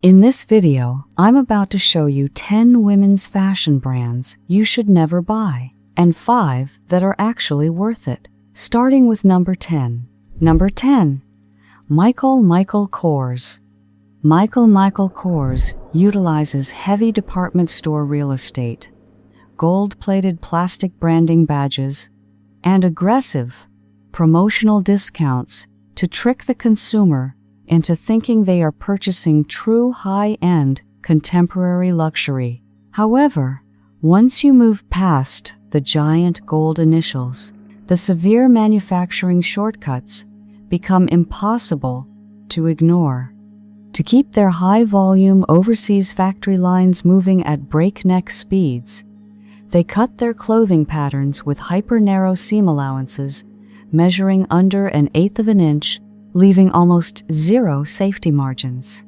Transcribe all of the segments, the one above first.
In this video, I'm about to show you 10 women's fashion brands you should never buy, and 5 that are actually worth it. Starting with number 10. Number 10. Michael Kors. Michael Kors utilizes heavy department store real estate, gold-plated plastic branding badges, and aggressive promotional discounts to trick the consumer into thinking they are purchasing true high-end contemporary luxury. However, once you move past the giant gold initials, the severe manufacturing shortcuts become impossible to ignore. To keep their high-volume overseas factory lines moving at breakneck speeds, they cut their clothing patterns with hyper-narrow seam allowances measuring under 1/8 of an inch, leaving almost zero safety margins.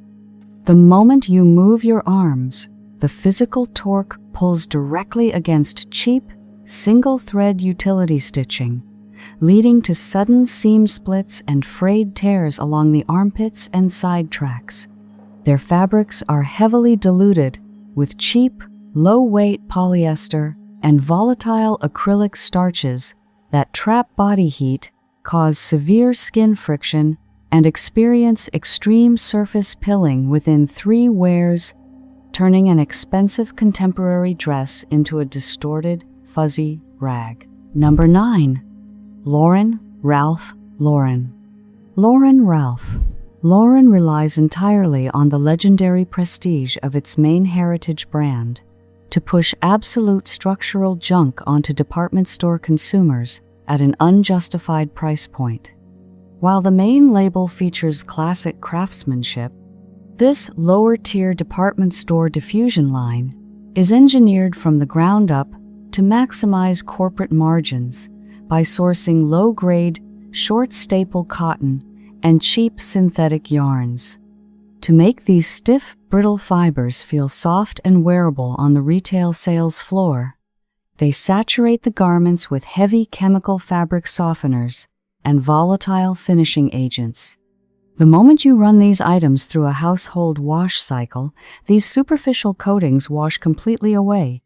The moment you move your arms, the physical torque pulls directly against cheap, single-thread utility stitching, leading to sudden seam splits and frayed tears along the armpits and side tracks. Their fabrics are heavily diluted with cheap, low-weight polyester and volatile acrylic starches that trap body heat, cause severe skin friction, and experience extreme surface pilling within 3 wears, turning an expensive contemporary dress into a distorted, fuzzy rag. Number 9. Ralph Lauren. Lauren relies entirely on the legendary prestige of its main heritage brand to push absolute structural junk onto department store consumers at an unjustified price point. While the main label features classic craftsmanship, this lower-tier department store diffusion line is engineered from the ground up to maximize corporate margins by sourcing low-grade, short-staple cotton and cheap synthetic yarns. To make these stiff, brittle fibers feel soft and wearable on the retail sales floor, they saturate the garments with heavy chemical fabric softeners and volatile finishing agents. The moment you run these items through a household wash cycle, these superficial coatings wash completely away,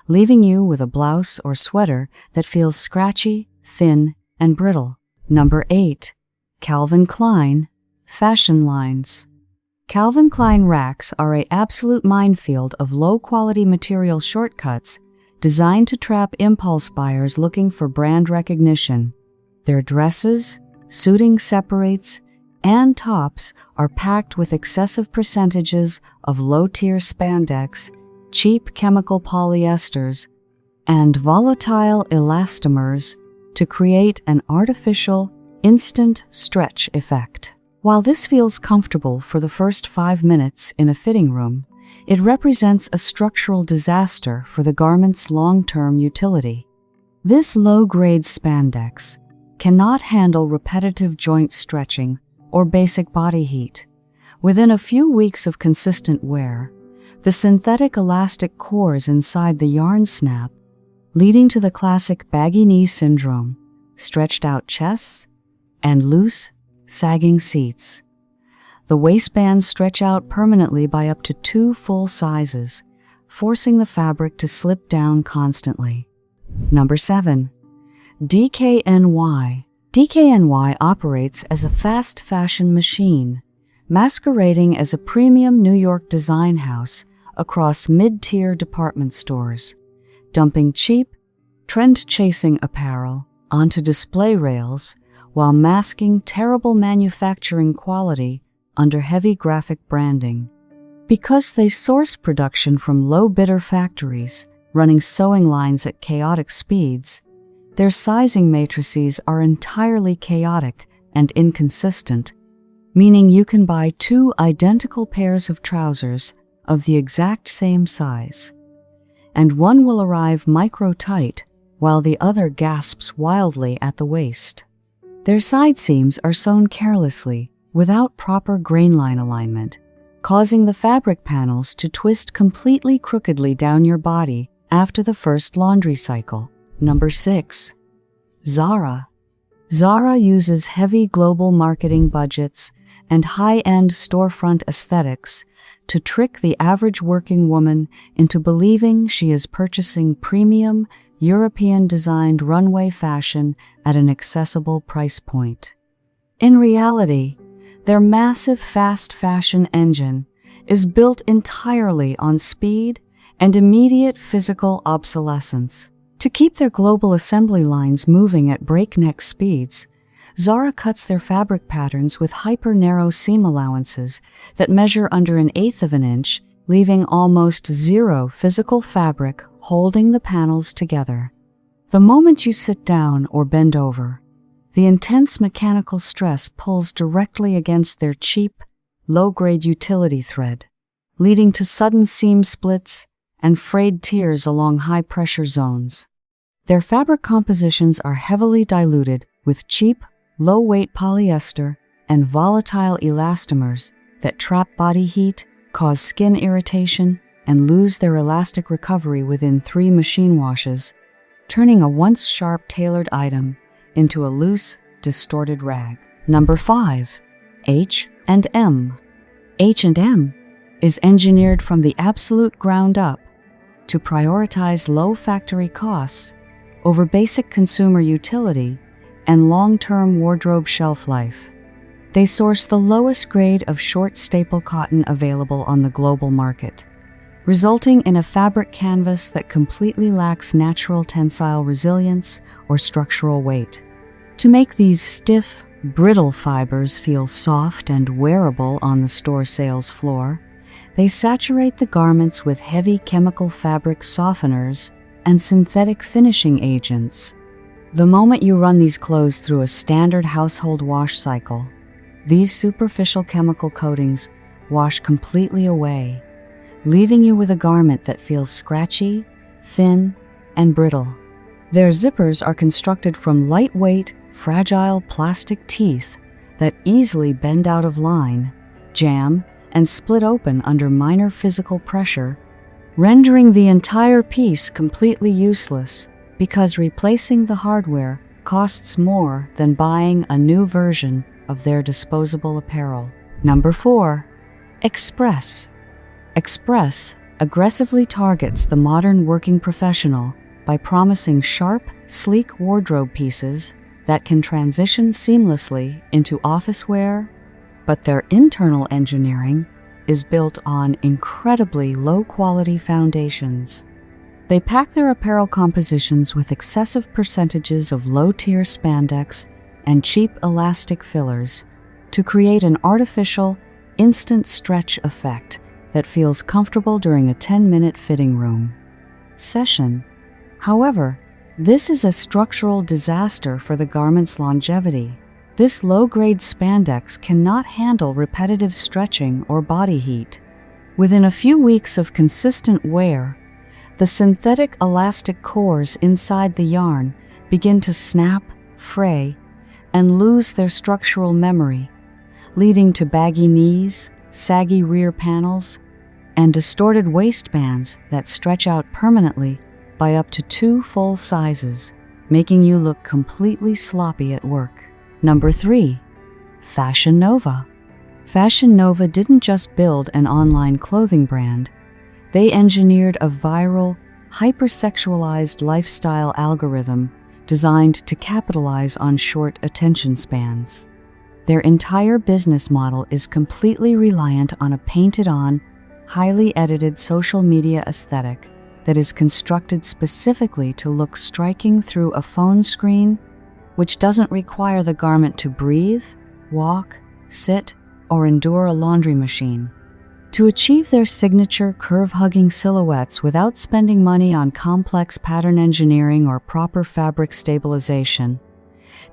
leaving you with a blouse or sweater that feels scratchy, thin, and brittle. Number 8. Calvin Klein Fashion Lines. Calvin Klein racks are an absolute minefield of low-quality material shortcuts designed to trap impulse buyers looking for brand recognition. Their dresses, suiting separates, and tops are packed with excessive percentages of low-tier spandex, cheap chemical polyesters, and volatile elastomers to create an artificial, instant stretch effect. While this feels comfortable for the first 5 minutes in a fitting room, it represents a structural disaster for the garment's long-term utility. This low-grade spandex cannot handle repetitive joint stretching or basic body heat. Within a few weeks of consistent wear, the synthetic elastic cores inside the yarn snap, leading to the classic baggy knee syndrome, stretched out chests, and loose, sagging seats. The waistbands stretch out permanently by up to 2 full sizes, forcing the fabric to slip down constantly. Number 7. DKNY. DKNY operates as a fast fashion machine, masquerading as a premium New York design house across mid-tier department stores, dumping cheap, trend-chasing apparel onto display rails while masking terrible manufacturing quality under heavy graphic branding. Because they source production from low-bidder factories running sewing lines at chaotic speeds, their sizing matrices are entirely chaotic and inconsistent, meaning you can buy 2 identical pairs of trousers of the exact same size, and one will arrive micro-tight while the other gasps wildly at the waist. Their side seams are sewn carelessly without proper grain line alignment, causing the fabric panels to twist completely crookedly down your body after the first laundry cycle. Number 6. Zara. Zara uses heavy global marketing budgets and high-end storefront aesthetics to trick the average working woman into believing she is purchasing premium, European-designed runway fashion at an accessible price point. In reality, their massive fast fashion engine is built entirely on speed and immediate physical obsolescence. To keep their global assembly lines moving at breakneck speeds, Zara cuts their fabric patterns with hyper-narrow seam allowances that measure under 1/8 of an inch, leaving almost zero physical fabric holding the panels together. The moment you sit down or bend over, the intense mechanical stress pulls directly against their cheap, low-grade utility thread, leading to sudden seam splits and frayed tears along high-pressure zones. Their fabric compositions are heavily diluted with cheap, low-weight polyester and volatile elastomers that trap body heat, cause skin irritation, and lose their elastic recovery within 3 machine washes, turning a once sharp tailored item into a loose, distorted rag. Number 5. H&M. H&M is engineered from the absolute ground up to prioritize low factory costs over basic consumer utility and long-term wardrobe shelf life. They source the lowest grade of short staple cotton available on the global market, resulting in a fabric canvas that completely lacks natural tensile resilience or structural weight. To make these stiff, brittle fibers feel soft and wearable on the store sales floor, they saturate the garments with heavy chemical fabric softeners and synthetic finishing agents. The moment you run these clothes through a standard household wash cycle, these superficial chemical coatings wash completely away, leaving you with a garment that feels scratchy, thin, and brittle. Their zippers are constructed from lightweight, fragile plastic teeth that easily bend out of line, jam, and split open under minor physical pressure, rendering the entire piece completely useless because replacing the hardware costs more than buying a new version of their disposable apparel. Number 4. Express. Express aggressively targets the modern working professional by promising sharp, sleek wardrobe pieces that can transition seamlessly into office wear, but their internal engineering is built on incredibly low-quality foundations. They pack their apparel compositions with excessive percentages of low-tier spandex and cheap elastic fillers to create an artificial, instant stretch effect that feels comfortable during a 10-minute fitting room session. However, this is a structural disaster for the garment's longevity. This low-grade spandex cannot handle repetitive stretching or body heat. Within a few weeks of consistent wear, the synthetic elastic cores inside the yarn begin to snap, fray, and lose their structural memory, leading to baggy knees, saggy rear panels, and distorted waistbands that stretch out permanently by up to 2 full sizes, making you look completely sloppy at work. Number 3. Fashion Nova. Fashion Nova didn't just build an online clothing brand. They engineered a viral, hypersexualized lifestyle algorithm designed to capitalize on short attention spans. Their entire business model is completely reliant on a painted-on, highly edited social media aesthetic that is constructed specifically to look striking through a phone screen, which doesn't require the garment to breathe, walk, sit, or endure a laundry machine. To achieve their signature curve-hugging silhouettes without spending money on complex pattern engineering or proper fabric stabilization,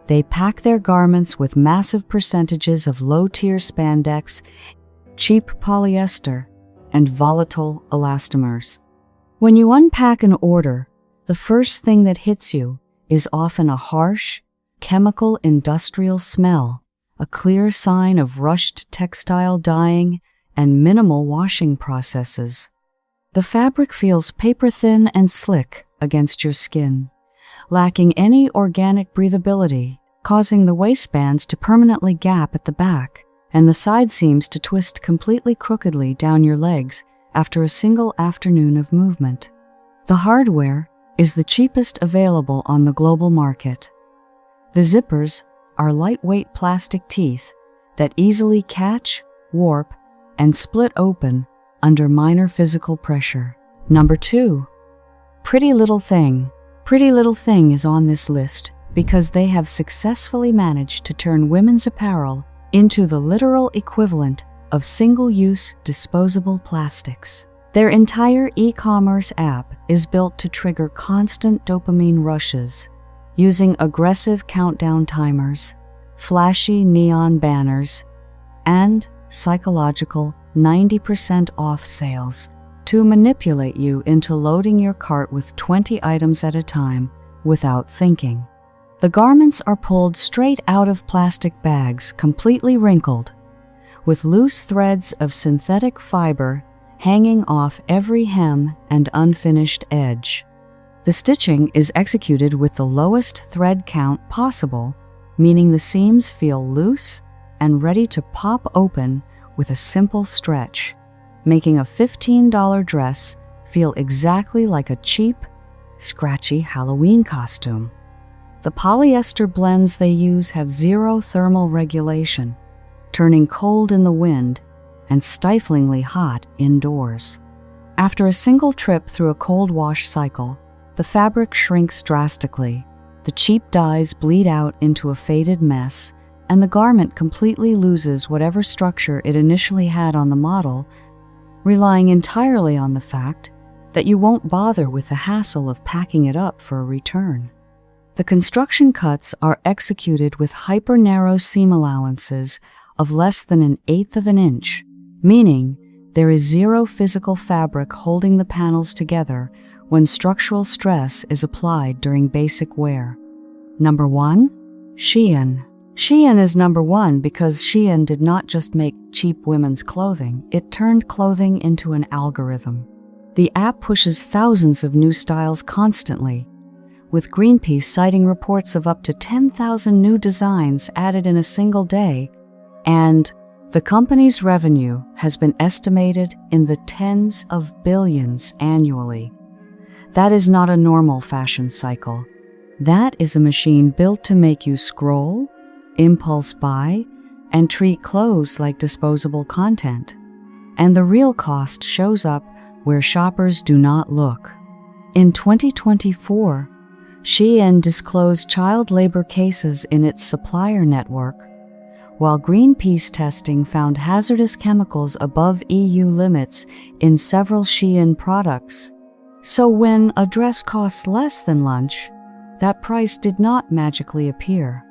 they pack their garments with massive percentages of low-tier spandex, cheap polyester, and volatile elastomers. When you unpack an order, the first thing that hits you is often a harsh, chemical industrial smell, a clear sign of rushed textile dyeing and minimal washing processes. The fabric feels paper-thin and slick against your skin, lacking any organic breathability, causing the waistbands to permanently gap at the back and the side seams to twist completely crookedly down your legs after a single afternoon of movement. The hardware is the cheapest available on the global market. The zippers are lightweight plastic teeth that easily catch, warp, and split open under minor physical pressure. Number 2. Pretty Little Thing. Pretty Little Thing is on this list because they have successfully managed to turn women's apparel into the literal equivalent of single-use disposable plastics. Their entire e-commerce app is built to trigger constant dopamine rushes, using aggressive countdown timers, flashy neon banners, and psychological 90% off sales to manipulate you into loading your cart with 20 items at a time without thinking. The garments are pulled straight out of plastic bags, completely wrinkled, with loose threads of synthetic fiber hanging off every hem and unfinished edge. The stitching is executed with the lowest thread count possible, meaning the seams feel loose and ready to pop open with a simple stretch, making a $15 dress feel exactly like a cheap, scratchy Halloween costume. The polyester blends they use have zero thermal regulation, turning cold in the wind and stiflingly hot indoors. After a single trip through a cold wash cycle, the fabric shrinks drastically, the cheap dyes bleed out into a faded mess, and the garment completely loses whatever structure it initially had on the model, relying entirely on the fact that you won't bother with the hassle of packing it up for a return. The construction cuts are executed with hyper-narrow seam allowances of less than 1/8 of an inch, meaning there is zero physical fabric holding the panels together when structural stress is applied during basic wear. Number 1. Shein. Shein is number 1 because Shein did not just make cheap women's clothing, it turned clothing into an algorithm. The app pushes thousands of new styles constantly, with Greenpeace citing reports of up to 10,000 new designs added in a single day, and the company's revenue has been estimated in the tens of billions annually. That is not a normal fashion cycle. That is a machine built to make you scroll, impulse buy, and treat clothes like disposable content. And the real cost shows up where shoppers do not look. In 2024, Shein disclosed child labor cases in its supplier network, while Greenpeace testing found hazardous chemicals above EU limits in several Shein products. So when a dress costs less than lunch, that price did not magically appear.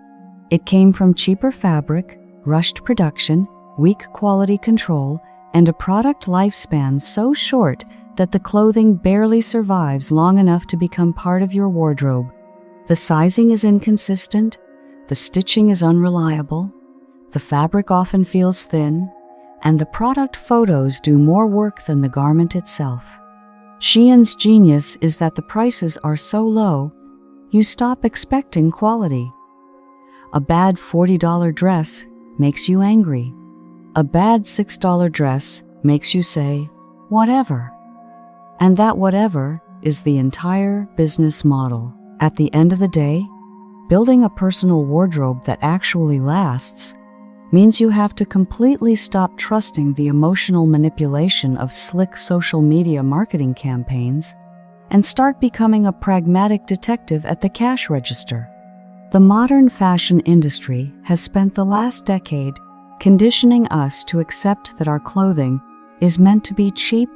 It came from cheaper fabric, rushed production, weak quality control, and a product lifespan so short that the clothing barely survives long enough to become part of your wardrobe. The sizing is inconsistent, the stitching is unreliable, the fabric often feels thin, and the product photos do more work than the garment itself. Shein's genius is that the prices are so low, you stop expecting quality. A bad $40 dress makes you angry. A bad $6 dress makes you say, whatever. And that whatever is the entire business model. At the end of the day, building a personal wardrobe that actually lasts means you have to completely stop trusting the emotional manipulation of slick social media marketing campaigns and start becoming a pragmatic detective at the cash register. The modern fashion industry has spent the last decade conditioning us to accept that our clothing is meant to be cheap,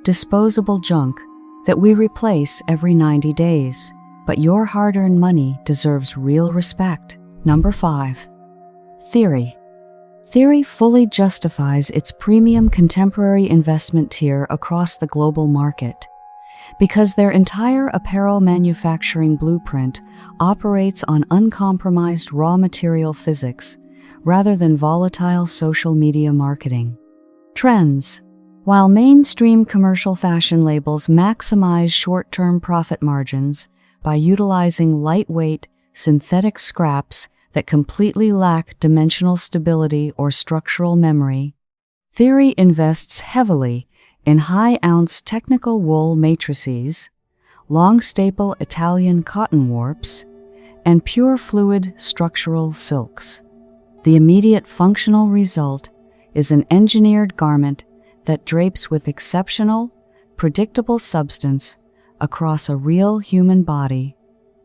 disposable junk that we replace every 90 days. But your hard-earned money deserves real respect. Number 5. Theory. Theory fully justifies its premium contemporary investment tier across the global market because their entire apparel manufacturing blueprint operates on uncompromised raw material physics rather than volatile social media marketing. Trends. While mainstream commercial fashion labels maximize short-term profit margins by utilizing lightweight, synthetic scraps that completely lack dimensional stability or structural memory. Theory invests heavily in high-ounce technical wool matrices, long-staple Italian cotton warps, and pure fluid structural silks. The immediate functional result is an engineered garment that drapes with exceptional, predictable substance across a real human body,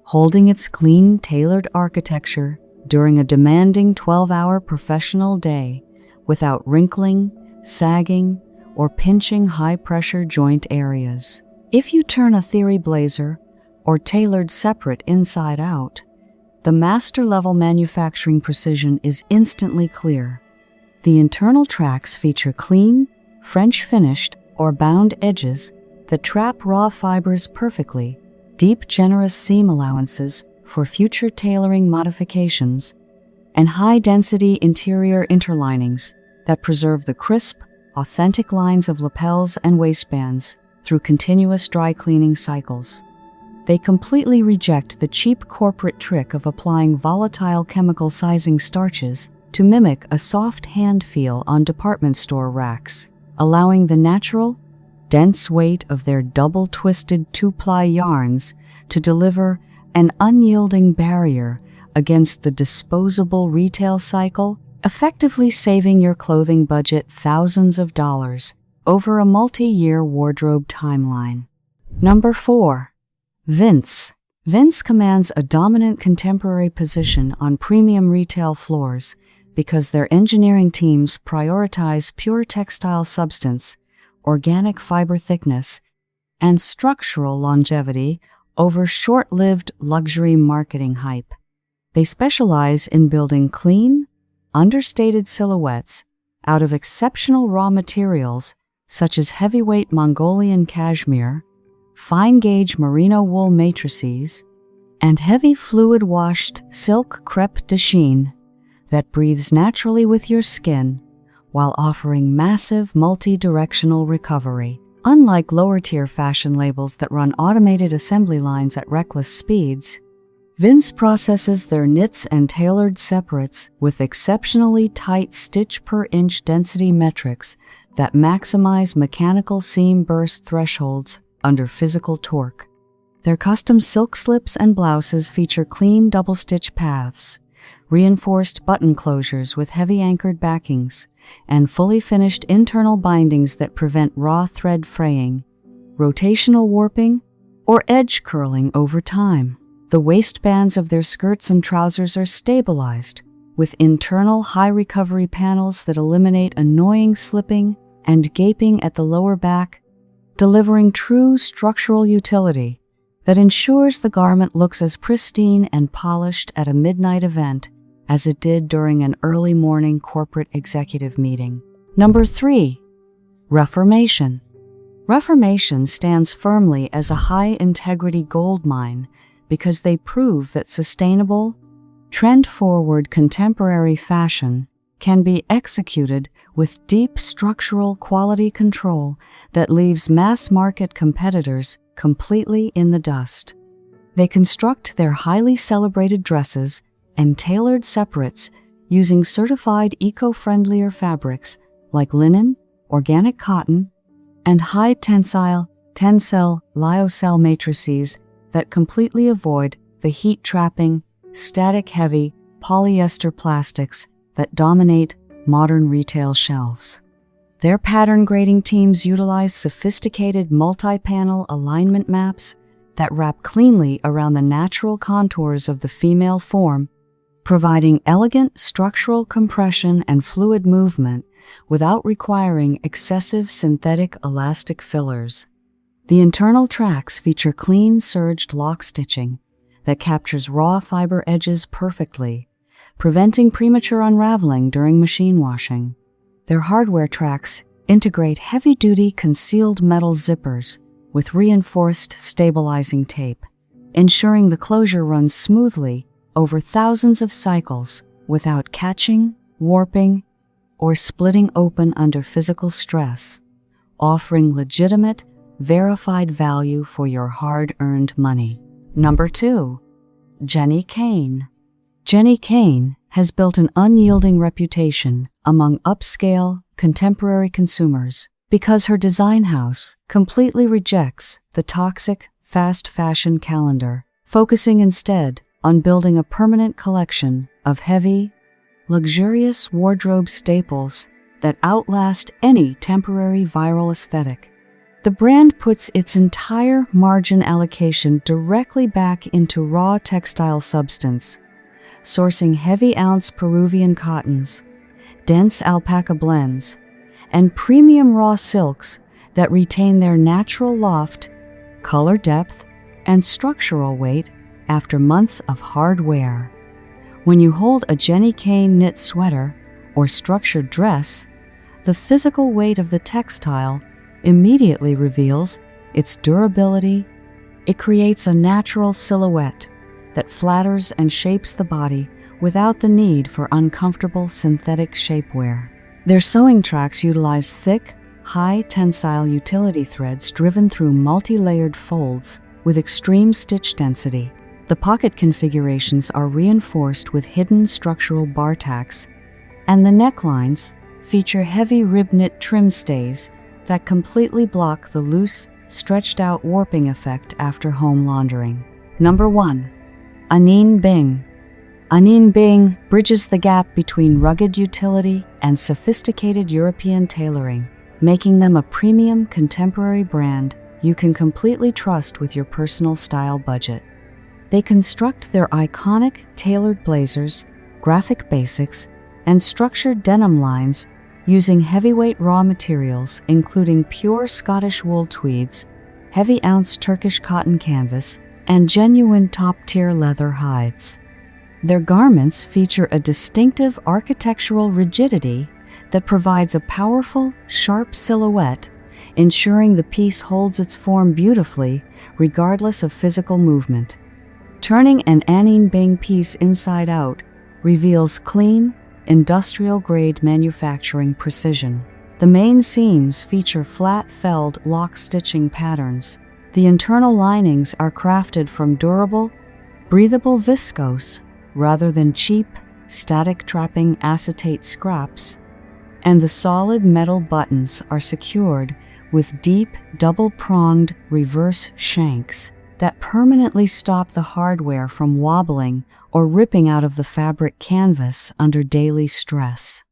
holding its clean, tailored architecture during a demanding 12-hour professional day without wrinkling, sagging, or pinching high-pressure joint areas. If you turn a theory blazer or tailored separate inside out, the master-level manufacturing precision is instantly clear. The internal tracks feature clean, French-finished or bound edges that trap raw fibers perfectly, deep, generous seam allowances for future tailoring modifications, and high-density interior interlinings that preserve the crisp, authentic lines of lapels and waistbands through continuous dry cleaning cycles. They completely reject the cheap corporate trick of applying volatile chemical sizing starches to mimic a soft hand feel on department store racks, allowing the natural, dense weight of their double-twisted two-ply yarns to deliver an unyielding barrier against the disposable retail cycle, effectively saving your clothing budget thousands of dollars over a multi-year wardrobe timeline. Number 4. Vince. Vince commands a dominant contemporary position on premium retail floors because their engineering teams prioritize pure textile substance, organic fiber thickness, and structural longevity over short-lived luxury marketing hype. They specialize in building clean, understated silhouettes out of exceptional raw materials such as heavyweight Mongolian cashmere, fine-gauge merino wool matrices, and heavy fluid-washed silk crêpe de chine that breathes naturally with your skin while offering massive multi-directional recovery. Unlike lower-tier fashion labels that run automated assembly lines at reckless speeds, Vince processes their knits and tailored separates with exceptionally tight stitch-per-inch density metrics that maximize mechanical seam burst thresholds under physical torque. Their custom silk slips and blouses feature clean double-stitch paths, reinforced button closures with heavy anchored backings, and fully finished internal bindings that prevent raw thread fraying, rotational warping, or edge curling over time. The waistbands of their skirts and trousers are stabilized with internal high-recovery panels that eliminate annoying slipping and gaping at the lower back, delivering true structural utility that ensures the garment looks as pristine and polished at a midnight event as it did during an early morning corporate executive meeting. Number 3. Reformation. Reformation stands firmly as a high-integrity gold mine because they prove that sustainable, trend-forward contemporary fashion can be executed with deep structural quality control that leaves mass-market competitors completely in the dust. They construct their highly celebrated dresses and tailored separates using certified eco-friendlier fabrics like linen, organic cotton, and high-tensile Tencel lyocell matrices that completely avoid the heat-trapping, static-heavy polyester plastics that dominate modern retail shelves. Their pattern grading teams utilize sophisticated multi-panel alignment maps that wrap cleanly around the natural contours of the female form, providing elegant structural compression and fluid movement without requiring excessive synthetic elastic fillers. The internal tracks feature clean serged lock stitching that captures raw fiber edges perfectly, preventing premature unraveling during machine washing. Their hardware tracks integrate heavy-duty concealed metal zippers with reinforced stabilizing tape, ensuring the closure runs smoothly over thousands of cycles without catching, warping, or splitting open under physical stress, offering legitimate, verified value for your hard-earned money. Number 2. Jenny Kane. Jenny Kane has built an unyielding reputation among upscale, contemporary consumers because her design house completely rejects the toxic fast fashion calendar, focusing instead on building a permanent collection of heavy, luxurious wardrobe staples that outlast any temporary viral aesthetic. The brand puts its entire margin allocation directly back into raw textile substance, sourcing heavy-ounce Peruvian cottons, dense alpaca blends, and premium raw silks that retain their natural loft, color depth, and structural weight after months of hard wear. When you hold a Jenny Kane knit sweater or structured dress, the physical weight of the textile immediately reveals its durability. It creates a natural silhouette that flatters and shapes the body without the need for uncomfortable synthetic shapewear. Their sewing tracks utilize thick, high-tensile utility threads driven through multi-layered folds with extreme stitch density. The pocket configurations are reinforced with hidden structural bar tacks, and the necklines feature heavy rib-knit trim stays that completely block the loose, stretched-out warping effect after home laundering. Number 1. Anine Bing. Anine Bing bridges the gap between rugged utility and sophisticated European tailoring, making them a premium contemporary brand you can completely trust with your personal style budget. They construct their iconic tailored blazers, graphic basics, and structured denim lines using heavyweight raw materials including pure Scottish wool tweeds, heavy-ounce Turkish cotton canvas, and genuine top-tier leather hides. Their garments feature a distinctive architectural rigidity that provides a powerful, sharp silhouette, ensuring the piece holds its form beautifully regardless of physical movement. Turning an Anine Bing piece inside out reveals clean, industrial-grade manufacturing precision. The main seams feature flat-felled lock stitching patterns. The internal linings are crafted from durable, breathable viscose rather than cheap, static-trapping acetate scraps, and the solid metal buttons are secured with deep, double-pronged reverse shanks that permanently stop the hardware from wobbling or ripping out of the fabric canvas under daily stress.